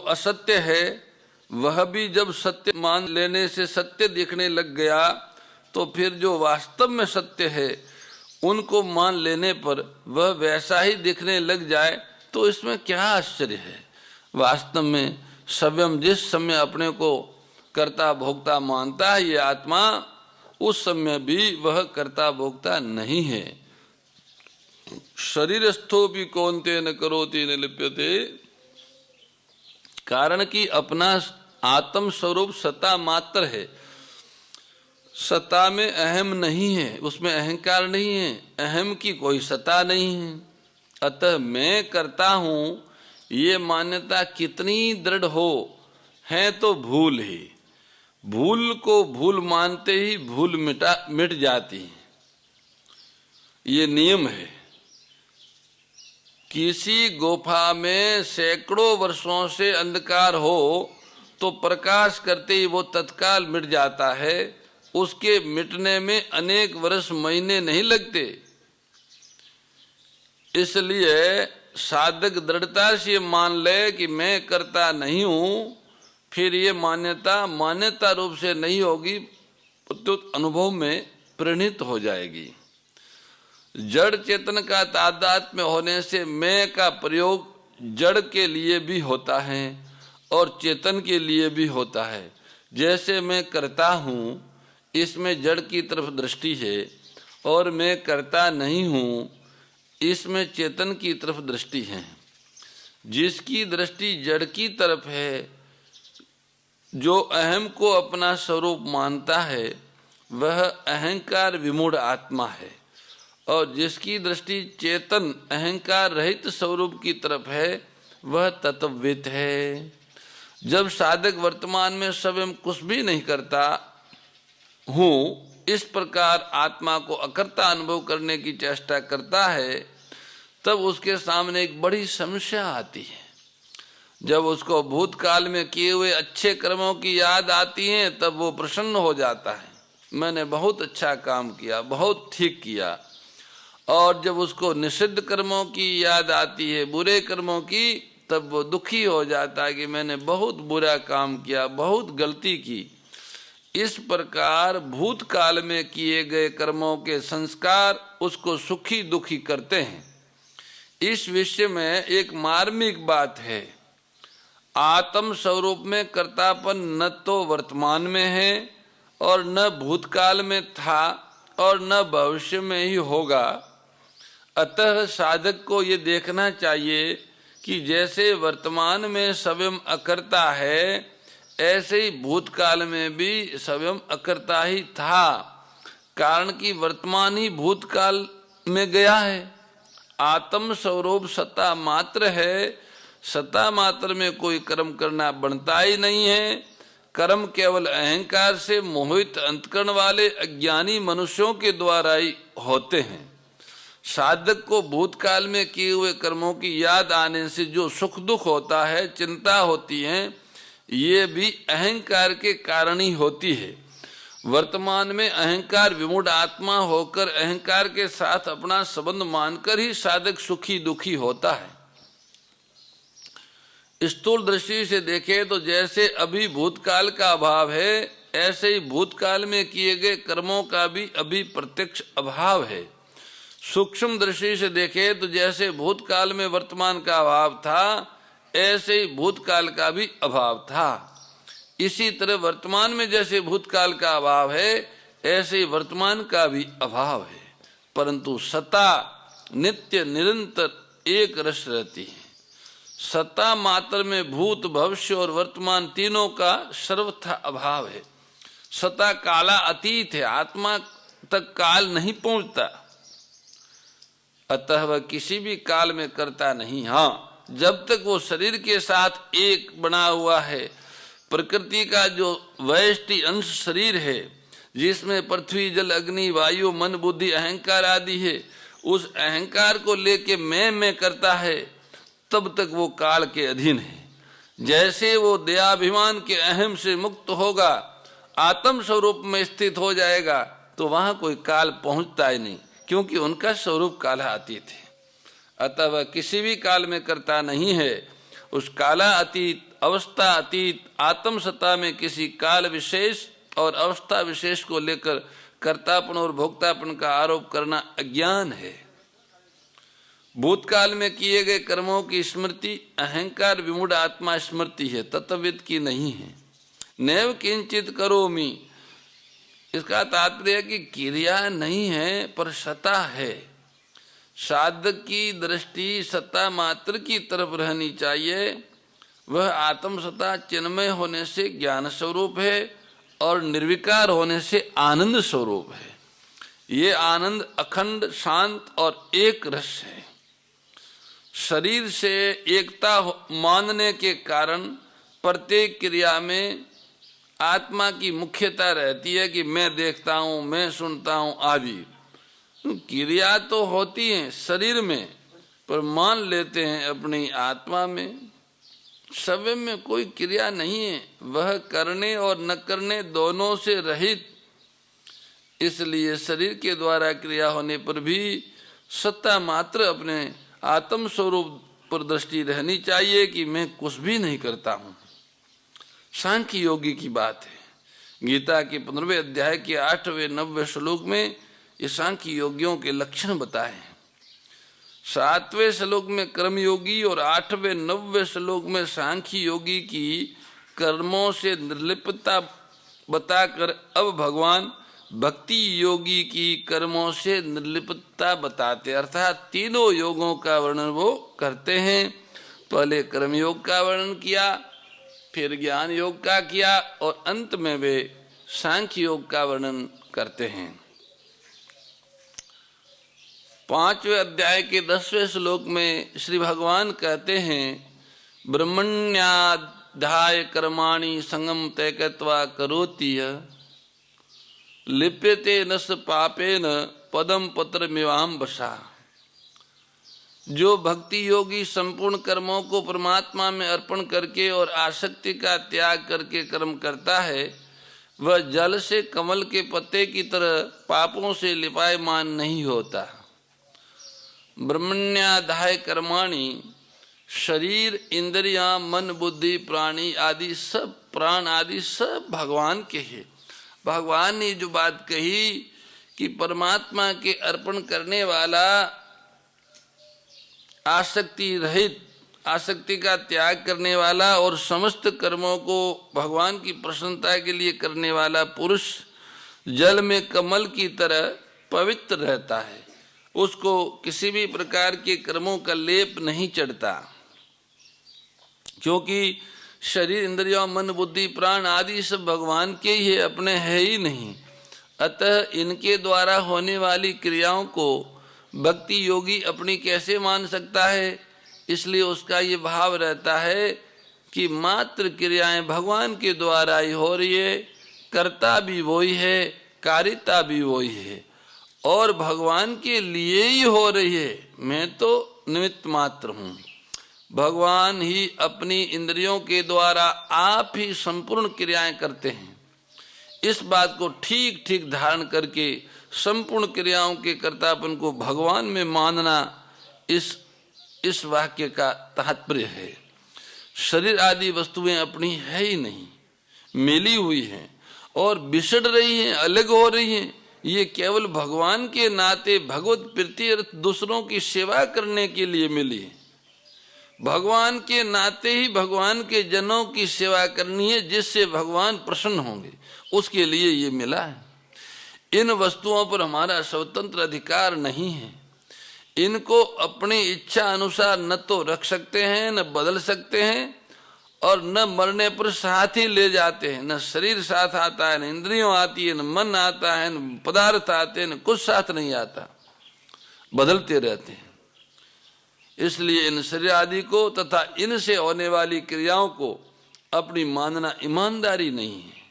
असत्य है वह भी जब सत्य मान लेने से सत्य दिखने लग गया, तो फिर जो वास्तव में सत्य है उनको मान लेने पर वह वैसा ही दिखने लग जाए तो इसमें क्या आश्चर्य है। वास्तव में स्वयं जिस समय अपने को कर्ता भोक्ता मानता है ये आत्मा, उस समय भी वह कर्ता भोक्ता नहीं है। शरीरस्थो भी कौन्तेन करोति न लिप्यते, कारण कि अपना आत्म स्वरूप सत्ता मात्र है। सत्ता में अहम नहीं है, उसमें अहंकार नहीं है, अहम की कोई सत्ता नहीं है। अतः मैं करता हूँ ये मान्यता कितनी दृढ़ हो है तो भूल ही, भूल को भूल मानते ही भूल मिट जाती है। ये नियम है। किसी गुफा में सैकड़ों वर्षों से अंधकार हो तो प्रकाश करते ही वो तत्काल मिट जाता है। उसके मिटने में अनेक वर्ष महीने नहीं लगते। इसलिए साधक दृढ़ता से मान ले कि मैं करता नहीं हूँ, फिर ये मान्यता रूप से नहीं होगी, तो अनुभव में परिणित हो जाएगी। जड़ चेतन का तादात्म्य होने से मैं का प्रयोग जड़ के लिए भी होता है और चेतन के लिए भी होता है। जैसे मैं करता हूँ इसमें जड़ की तरफ दृष्टि है और मैं करता नहीं हूँ इसमें चेतन की तरफ दृष्टि है। जिसकी दृष्टि जड़ की तरफ है, जो अहम को अपना स्वरूप मानता है, वह अहंकार विमूढ़ आत्मा है। और जिसकी दृष्टि चेतन अहंकार रहित स्वरूप की तरफ है, वह तत्वविद है। जब साधक वर्तमान में स्वयं कुछ भी नहीं करता हूँ, इस प्रकार आत्मा को अकर्ता अनुभव करने की चेष्टा करता है, तब उसके सामने एक बड़ी समस्या आती है। जब उसको भूतकाल में किए हुए अच्छे कर्मों की याद आती है, तब वो प्रसन्न हो जाता है, मैंने बहुत अच्छा काम किया, बहुत ठीक किया। और जब उसको निषिद्ध कर्मों की याद आती है, बुरे कर्मों की, तब वो दुखी हो जाता है कि मैंने बहुत बुरा काम किया, बहुत गलती की। इस प्रकार भूतकाल में किए गए कर्मों के संस्कार उसको सुखी दुखी करते हैं। इस विषय में एक मार्मिक बात है। आत्म स्वरूप में कर्तापन न तो वर्तमान में है और न भूतकाल में था और न भविष्य में ही होगा। अतः साधक को ये देखना चाहिए कि जैसे वर्तमान में स्वयं अकर्ता है, ऐसे ही भूतकाल में भी स्वयं अकर्ता ही था। कारण कि वर्तमान ही भूतकाल में गया है। आत्म स्वरूप सत्ता मात्र है, सत्ता मात्र में कोई कर्म करना बनता ही नहीं है। कर्म केवल अहंकार से मोहित अंतकरण वाले अज्ञानी मनुष्यों के द्वारा ही होते हैं। साधक को भूतकाल में किए हुए कर्मों की याद आने से जो सुख दुख होता है, चिंता होती है, ये भी अहंकार के कारण ही होती है। वर्तमान में अहंकार विमूढ़ आत्मा होकर अहंकार के साथ अपना संबंध मानकर ही साधक सुखी दुखी होता है। स्थूल दृष्टि से देखें तो जैसे अभी भूतकाल का अभाव है, ऐसे ही भूतकाल में किए गए कर्मों का भी अभी प्रत्यक्ष अभाव है। सूक्ष्म दृष्टि से देखें तो जैसे भूतकाल में वर्तमान का अभाव था, ऐसे ही भूतकाल का भी अभाव था। इसी तरह वर्तमान में जैसे भूतकाल का अभाव है, ऐसे ही वर्तमान का भी अभाव है। परंतु सत्ता नित्य निरंतर एक रस रहती है। सत्ता मात्र में भूत भविष्य और वर्तमान तीनों का सर्वथा अभाव है। सत्ता काला अतीत है, आत्मा तक काल नहीं पहुंचता। अतः वह किसी भी काल में करता नहीं। हाँ, जब तक वो शरीर के साथ एक बना हुआ है, प्रकृति का जो वैष्टि अंश शरीर है, जिसमें पृथ्वी जल अग्नि वायु मन बुद्धि अहंकार आदि है, उस अहंकार को लेके मैं करता है, तब तक वो काल के अधीन है। जैसे वो दयाभिमान के अहम से मुक्त होगा, आत्म स्वरूप में स्थित हो जाएगा, तो वहां कोई काल पहुंचता ही नहीं, क्योंकि उनका स्वरूप कालातीत है। अतः वह किसी भी काल में करता नहीं है। उस काला अतीत, अवस्था अतीत आत्म सत्ता में किसी काल विशेष और अवस्था विशेष को लेकर कर्तापन और भोक्तापन का आरोप करना अज्ञान है। भूतकाल में किए गए कर्मों की स्मृति अहंकार विमूढ़ आत्मा स्मृति है, तत्वविद की नहीं है। नैव किंचित करोमि, इसका तात्पर्य कि क्रिया नहीं है पर सत्ता है। साधक की दृष्टि सत्ता मात्र की तरफ रहनी चाहिए। वह आत्म सत्ता चिन्मय होने से ज्ञान स्वरूप है और निर्विकार होने से आनंद स्वरूप है। ये आनंद अखंड, शांत और एक रस है। शरीर से एकता मानने के कारण प्रत्येक क्रिया में आत्मा की मुख्यता रहती है कि मैं देखता हूँ, मैं सुनता हूँ आदि। क्रिया तो होती है शरीर में, पर मान लेते हैं अपनी आत्मा में। सव्य में कोई क्रिया नहीं है, वह करने और न करने दोनों से रहित। इसलिए शरीर के द्वारा क्रिया होने पर भी सत्ता मात्र अपने आत्म स्वरूप पर दृष्टि रहनी चाहिए कि मैं कुछ भी नहीं करता हूँ। सांख्य योगी की बात है। गीता के 15वें अध्याय के 8वें 9वें श्लोक में ये सांख्य योगियों के लक्षण बताए हैं। 7वें श्लोक में कर्मयोगी और 8वें 9वें श्लोक में सांख्य योगी की कर्मों से निर्लिप्तता बताकर अब भगवान भक्ति योगी की कर्मों से निर्लिप्तता बताते, अर्थात तीनों योगों का वर्णन वो करते हैं। पहले कर्म योग का वर्णन किया, फिर ज्ञान योग का किया और अंत में वे सांख्य योग का वर्णन करते हैं। 5वें अध्याय के 10वें श्लोक में श्री भगवान कहते हैं, ब्रह्मण्याध्याय कर्माणि संगम त्यक्त्वा करोति लिप्यते नस पापेन पदम पत्रमिवाम वसा। जो भक्ति योगी संपूर्ण कर्मों को परमात्मा में अर्पण करके और आसक्ति का त्याग करके कर्म करता है, वह जल से कमल के पत्ते की तरह पापों से लिपायमान नहीं होता। ब्रह्मण्याधाय कर्माणि, शरीर, इंद्रियां, मन, बुद्धि, प्राणी आदि सब, प्राण आदि सब भगवान के हैं। भगवान ने जो बात कही कि परमात्मा के अर्पण करने वाला, आसक्ति रहित, आसक्ति का त्याग करने वाला और समस्त कर्मों को भगवान की प्रसन्नता के लिए करने वाला पुरुष जल में कमल की तरह पवित्र रहता है। उसको किसी भी प्रकार के कर्मों का लेप नहीं चढ़ता, क्योंकि शरीर, इंद्रियों, मन, बुद्धि, प्राण आदि सब भगवान के ही है, अपने है ही नहीं। अतः इनके द्वारा होने वाली क्रियाओं को भक्ति योगी अपनी कैसे मान सकता है? इसलिए उसका ये भाव रहता है कि मात्र क्रियाएं भगवान के द्वारा ही हो रही है, कर्ता भी वही है, कारिता भी वही है और भगवान के लिए ही हो रही है। मैं तो निमित्त मात्र हूँ। भगवान ही अपनी इंद्रियों के द्वारा आप ही संपूर्ण क्रियाएं करते हैं। इस बात को ठीक ठीक धारण करके संपूर्ण क्रियाओं के कर्तापन को भगवान में मानना इस वाक्य का तात्पर्य है। शरीर आदि वस्तुएं अपनी है ही नहीं, मिली हुई हैं और बिछड़ रही हैं, अलग हो रही हैं। ये केवल भगवान के नाते भगवत प्रीति अर्थ दूसरों की सेवा करने के लिए मिली है। भगवान के नाते ही भगवान के जनों की सेवा करनी है, जिससे भगवान प्रसन्न होंगे, उसके लिए ये मिला है। इन वस्तुओं पर हमारा स्वतंत्र अधिकार नहीं है। इनको अपनी इच्छा अनुसार न तो रख सकते हैं, न बदल सकते हैं और न मरने पर साथ ही ले जाते हैं। न शरीर साथ आता है, न इंद्रियों आती है, न मन आता है, न पदार्थ आते हैं, न कुछ साथ नहीं आता, बदलते रहते हैं। इसलिए इन शरीर आदि को तथा इनसे होने वाली क्रियाओं को अपनी मानना ईमानदारी नहीं है।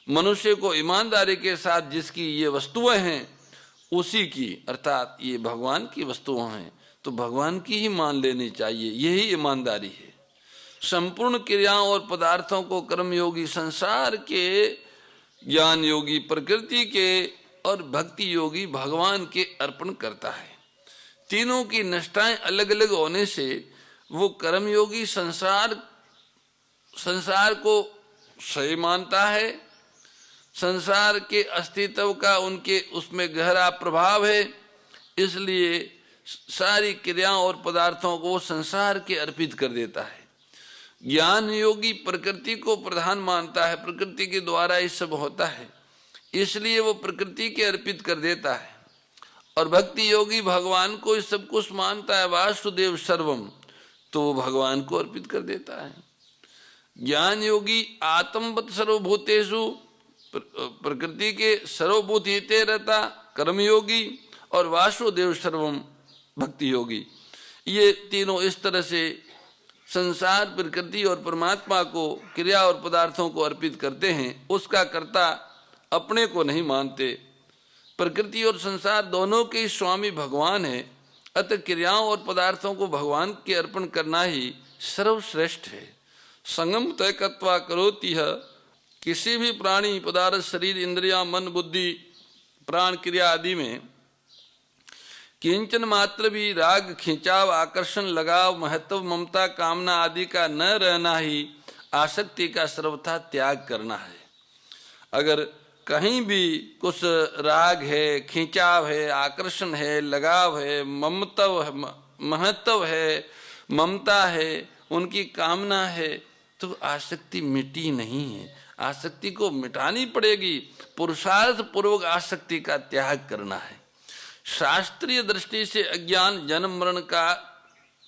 मनुष्य को ईमानदारी के साथ जिसकी ये वस्तुएं हैं उसी की, अर्थात ये भगवान की वस्तुएं हैं तो भगवान की ही मान लेनी चाहिए, यही ईमानदारी है। संपूर्ण क्रियाओं और पदार्थों को कर्मयोगी संसार के, ज्ञान योगी प्रकृति के और भक्ति योगी भगवान के अर्पण करता है। तीनों की निष्ठाएं अलग अलग होने से वो कर्मयोगी संसार को सही मानता है, संसार के अस्तित्व का उनके उसमें गहरा प्रभाव है, इसलिए सारी क्रियाओं और पदार्थों को संसार के अर्पित कर देता है। ज्ञान योगी प्रकृति को प्रधान मानता है, प्रकृति के द्वारा ये सब होता है, इसलिए वो प्रकृति के अर्पित कर देता है। और भक्ति योगी भगवान को इस सब कुछ मानता है, वासुदेव सर्वम, तो वो भगवान को अर्पित कर देता है। ज्ञान योगी आत्मवत सर्वभूतेषु, प्रकृति के सर्वभूत हिते रहता कर्मयोगी, और वासुदेव सर्वम भक्ति योगी। ये तीनों इस तरह से संसार, प्रकृति और परमात्मा को, क्रिया और पदार्थों को अर्पित करते हैं, उसका कर्ता अपने को नहीं मानते। प्रकृति और संसार दोनों के स्वामी भगवान है, अतः क्रियाओं और पदार्थों को भगवान के अर्पण करना ही सर्वश्रेष्ठ है। संगम तयकत्वा करोति है, किसी भी प्राणी, पदार्थ, शरीर, इंद्रिया, मन, बुद्धि, प्राण, क्रिया आदि में किंचन मात्र भी राग, खिंचाव, आकर्षण, लगाव, महत्व, ममता, कामना आदि का न रहना ही आसक्ति का सर्वथा त्याग करना है। अगर कहीं भी कुछ राग है, खिंचाव है, आकर्षण है, लगाव है, महत्व है, ममता है, उनकी कामना है, तो आसक्ति मिटी नहीं है। आसक्ति को मिटानी पड़ेगी, पुरुषार्थ पूर्वक आसक्ति का त्याग करना है। शास्त्रीय दृष्टि से अज्ञान जन्म मरण का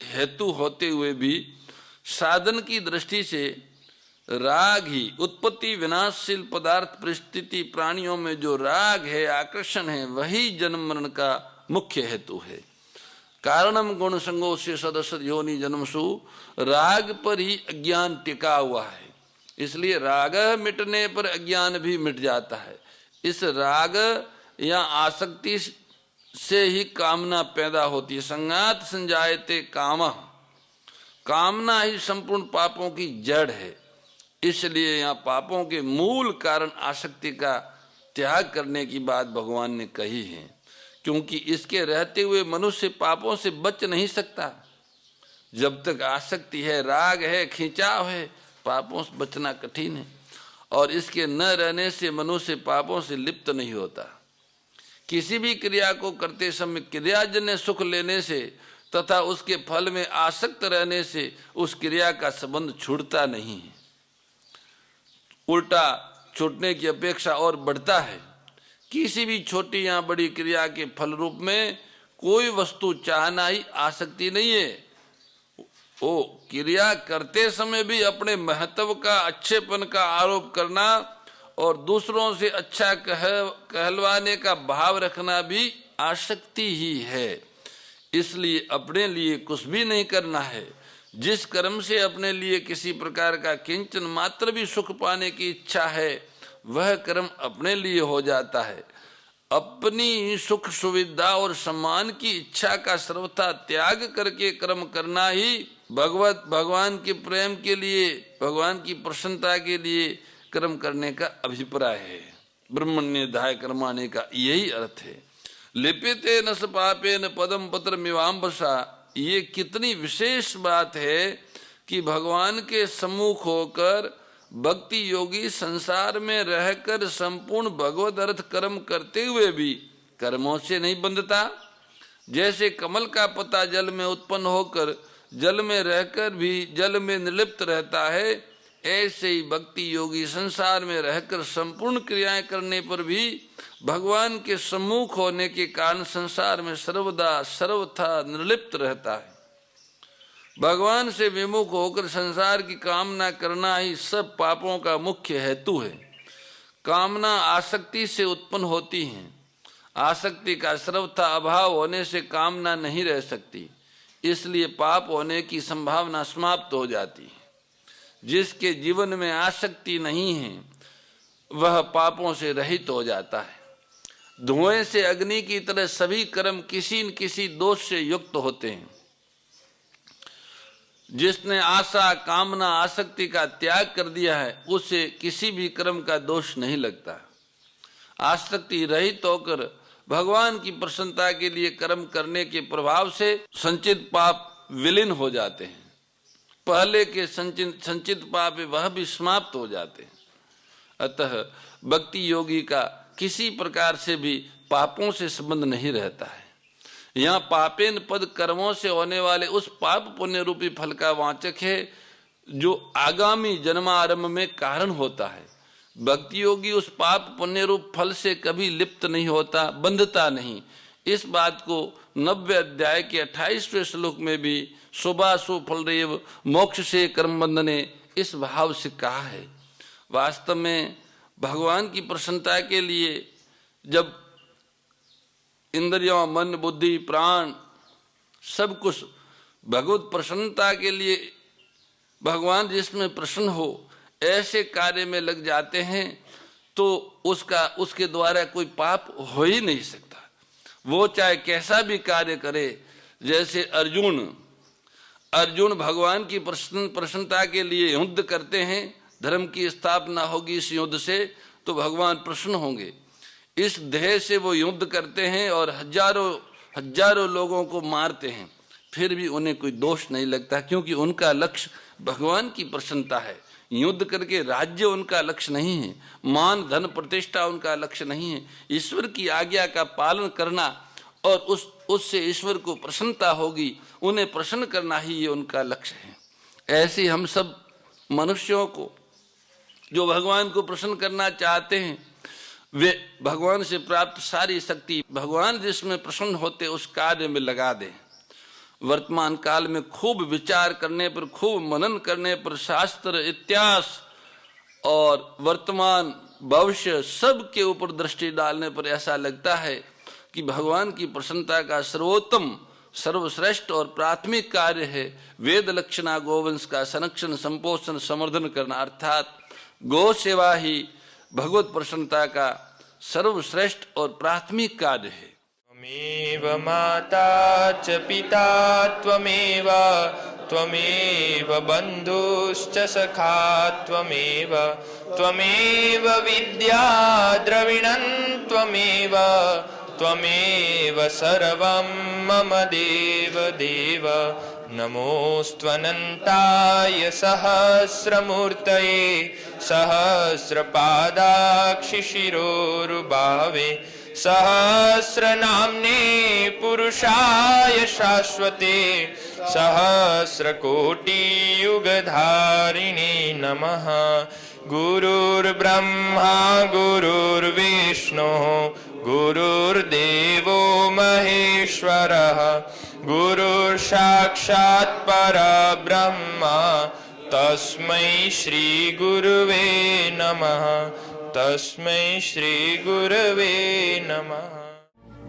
हेतु होते हुए भी साधन की दृष्टि से राग ही उत्पत्ति विनाशशील पदार्थ, परिस्थिति, प्राणियों में जो राग है, आकर्षण है, वही जन्म मरण का मुख्य हेतु है। कारणम गुण संगो से सदस्य योनि जन्मसु, राग पर ही अज्ञान टिका हुआ है, इसलिए राग मिटने पर अज्ञान भी मिट जाता है। इस राग या आसक्ति से ही कामना पैदा होती है। संगात संजायते कामः, कामना ही संपूर्ण पापों की जड़ है, इसलिए यहाँ पापों के मूल कारण आसक्ति का त्याग करने की बात भगवान ने कही है, क्योंकि इसके रहते हुए मनुष्य पापों से बच नहीं सकता। जब तक आसक्ति है, राग है, खिंचाव है, पापों से बचना कठिन है, और इसके न रहने से मनुष्य पापों से लिप्त नहीं होता। किसी भी क्रिया को करते समय क्रियाजन्य सुख लेने से तथा उसके फल में आसक्त रहने से उस क्रिया का संबंध छूटता नहीं है, उल्टा छूटने की अपेक्षा और बढ़ता है। किसी भी छोटी या बड़ी क्रिया के फल रूप में कोई वस्तु चाहना ही आसक्ति नहीं है। वो क्रिया करते समय भी अपने महत्व का, अच्छेपन का आरोप करना और दूसरों से अच्छा कहलवाने का भाव रखना भी आसक्ति ही है। इसलिए अपने लिए कुछ भी नहीं करना है। जिस कर्म से अपने लिए किसी प्रकार का किंचन मात्र भी सुख पाने की इच्छा है, वह कर्म अपने लिए हो जाता है। अपनी सुख, सुविधा और सम्मान की इच्छा का सर्वथा त्याग करके कर्म करना ही भगवान के प्रेम के लिए, भगवान की प्रसन्नता के लिए कर्म करने का अभिप्राय है। ब्रह्मण्येधाय कर्माने का यही अर्थ है। लिपिते न स पापेन पदम पत्र मिवाम्बसा, ये कितनी विशेष बात है कि भगवान के सम्मुख होकर भक्ति योगी संसार में रहकर संपूर्ण भगवत अर्थ कर्म करते हुए भी कर्मों से नहीं बंधता। जैसे कमल का पत्ता जल में उत्पन्न होकर जल में रहकर भी जल में निर्लिप्त रहता है, ऐसे ही भक्ति योगी संसार में रहकर संपूर्ण क्रियाएं करने पर भी भगवान के सम्मुख होने के कारण संसार में सर्वदा सर्वथा निर्लिप्त रहता है। भगवान से विमुख होकर संसार की कामना करना ही सब पापों का मुख्य हेतु है। कामना आसक्ति से उत्पन्न होती है। आसक्ति का सर्वथा अभाव होने से कामना नहीं रह सकती, इसलिए पाप होने की संभावना समाप्त हो जाती है। जिसके जीवन में आसक्ति नहीं है वह पापों से रहित हो जाता है। धुएं से अग्नि की तरह सभी कर्म किसी न किसी दोष से युक्त होते हैं। जिसने आशा, कामना, आसक्ति का त्याग कर दिया है उसे किसी भी कर्म का दोष नहीं लगता। आसक्ति रहित होकर भगवान की प्रसन्नता के लिए कर्म करने के प्रभाव से संचित पाप विलीन हो जाते हैं। पहले के संचित पाप वह भी समाप्त हो जाते हैं। अतः भक्ति योगी का किसी प्रकार से भी पापों से संबंध नहीं रहता है। यहाँ पापेन पद कर्मों से होने वाले उस पाप पुण्य रूपी फल का वाचक है जो आगामी जन्मारंभ में कारण होता है। भक्ति योगी उस पाप पुण्य रूप फल से कभी लिप्त नहीं होता, बंधता नहीं। इस बात को 90 अध्याय के 28वें श्लोक में भी शुभाशुभ फल रेव मोक्ष से कर्म बंधने इस भाव से कहा है। वास्तव में भगवान की प्रसन्नता के लिए जब इंद्रियों, मन, बुद्धि, प्राण सब कुछ भगवत प्रसन्नता के लिए भगवान जिसमें प्रसन्न हो ऐसे कार्य में लग जाते हैं तो उसके द्वारा कोई पाप हो ही नहीं सकता। वो चाहे कैसा भी कार्य करे। जैसे अर्जुन भगवान की प्रसन्नता के लिए युद्ध करते हैं, धर्म की स्थापना होगी इस युद्ध से तो भगवान प्रसन्न होंगे, इस ध्येय से वो युद्ध करते हैं और हजारों लोगों को मारते हैं, फिर भी उन्हें कोई दोष नहीं लगता, क्योंकि उनका लक्ष्य भगवान की प्रसन्नता है। युद्ध करके राज्य उनका लक्ष्य नहीं है, मान धन प्रतिष्ठा उनका लक्ष्य नहीं है। ईश्वर की आज्ञा का पालन करना और उससे ईश्वर को प्रसन्नता होगी, उन्हें प्रसन्न करना ही ये उनका लक्ष्य है। ऐसे हम सब मनुष्यों को जो भगवान को प्रसन्न करना चाहते हैं वे भगवान से प्राप्त सारी शक्ति भगवान जिसमें प्रसन्न होते उस कार्य में लगा दें। वर्तमान काल में खूब विचार करने पर, खूब मनन करने पर, शास्त्र, इतिहास और वर्तमान भविष्य सब के ऊपर दृष्टि डालने पर ऐसा लगता है कि भगवान की प्रसन्नता का सर्वोत्तम, सर्वश्रेष्ठ और प्राथमिक कार्य है वेद लक्षणा गोवंश का संरक्षण, संपोषण, संवर्धन करना, अर्थात गौ सेवा ही भगवत प्रसन्नता का सर्वश्रेष्ठ और प्राथमिक कार्य है। त्वमेव माता च पिता त्वमेव बन्धुश्च सखा त्वमेव विद्या द्रविणं त्वमेव सर्वं मम देव नमोऽस्त्वनन्ताय सहस्रमूर्तये सहस्रपादाक्षिशिरोरुबावे सहस्रनाम्ने पुरुषाय शाश्वते सहस्रकोटियुगधारिणे नमः। गुरुर्ब्रह्मा गुरुर्विष्णुः गुरुर्देवो महेश्वरः गुरुर्साक्षात् परब्रह्म तस्मै श्री गुरुवे नमः। तस्मै श्री गुरवे नमः।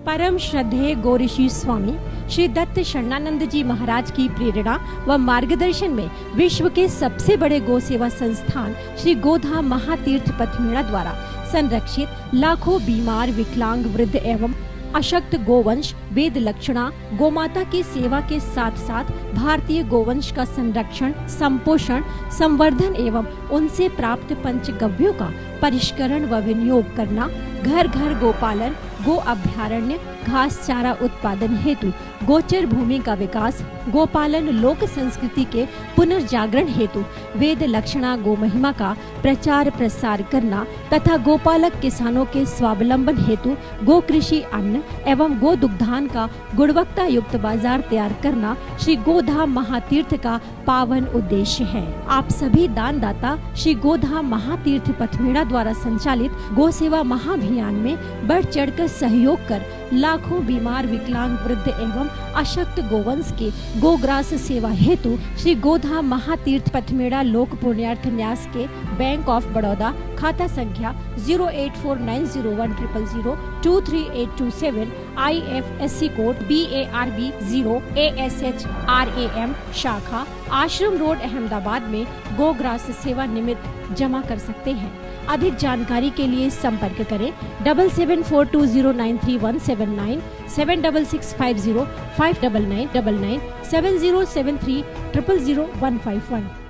परम श्रद्धेय गौरीशी स्वामी श्री दत्त शरणानंद जी महाराज की प्रेरणा व मार्गदर्शन में विश्व के सबसे बड़े गौ सेवा संस्थान श्री गोधाम महातीर्थ पथमेड़ा द्वारा संरक्षित लाखों बीमार, विकलांग, वृद्ध एवं अशक्त गोवंश वेद लक्षणा गोमाता की सेवा के साथ साथ भारतीय गोवंश का संरक्षण, संपोषण, संवर्धन एवं उनसे प्राप्त पंचगव्यों का परिष्करण व विनियोग करना, घर घर गोपालन, गो अभ्यारण्य, घास चारा उत्पादन हेतु गोचर भूमि का विकास, गोपालन लोक संस्कृति के पुनर्जागरण हेतु वेद लक्षणा गो महिमा का प्रचार प्रसार करना तथा गोपालक किसानों के स्वावलंबन हेतु गो कृषि अन्न एवं गो दुग्धान का गुणवत्ता युक्त बाजार तैयार करना श्री गोधाम महातीर्थ का पावन उद्देश्य है। आप सभी दानदाता श्री गोधाम महातीर्थ पथमेड़ा द्वारा संचालित गो सेवा महाअभियान में बढ़ चढ़कर सहयोग कर लाखों बीमार, विकलांग, वृद्ध एवं अशक्त गोवंश के गोग्रास सेवा हेतु श्री गोधाम महातीर्थ पथमेड़ा लोक पुण्यार्थ न्यास के बैंक ऑफ बड़ौदा खाता संख्या 084901000238827 IFSC कोड BARB 0 ASHRAM शाखा आश्रम रोड अहमदाबाद में गोग्रास सेवा निमित्त जमा कर सकते हैं। अधिक जानकारी के लिए संपर्क करें 7742093179 7665059999 7073000151।